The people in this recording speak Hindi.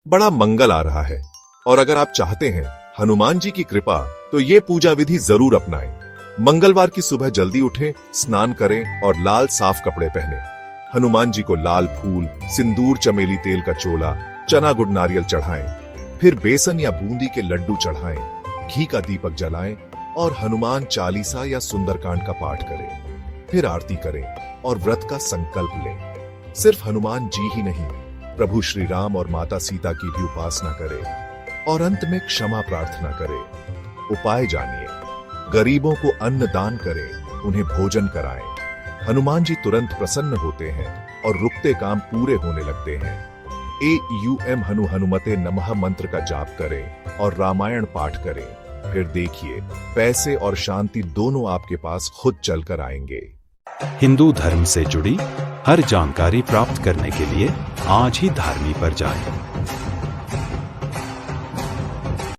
बड़ा मंगल आ रहा है और अगर आप चाहते हैं हनुमान जी की कृपा तो ये पूजा विधि जरूर अपनाएं। मंगलवार की सुबह जल्दी उठें, स्नान करें और लाल साफ कपड़े पहने। हनुमान जी को लाल फूल, सिंदूर, चमेली तेल का चोला, चना गुड़ नारियल चढ़ाएं। फिर बेसन या बूंदी के लड्डू चढ़ाएं, घी का दीपक जलाएं और हनुमान चालीसा या सुंदरकांड का पाठ करें। फिर आरती करें और व्रत का संकल्प लें। सिर्फ हनुमान जी ही नहीं, प्रभु श्री राम और माता सीता की भी उपासना करें और अंत में क्षमा प्रार्थना करें। उपाय जानिए। गरीबों को अन्न दान करें, उन्हें भोजन कराएं। हनुमान जी तुरंत प्रसन्न होते हैं और रुकते काम पूरे होने लगते हैं। AUM हनु हनुमते नमः मंत्र का जाप करें और रामायण पाठ करें। फिर देखिए, पैसे और शांति दोनों आपके पास खुद चलकर आएंगे। हिंदू धर्म से जुड़ी हर जानकारी प्राप्त करने के लिए आज ही धार्मी पर जाएं।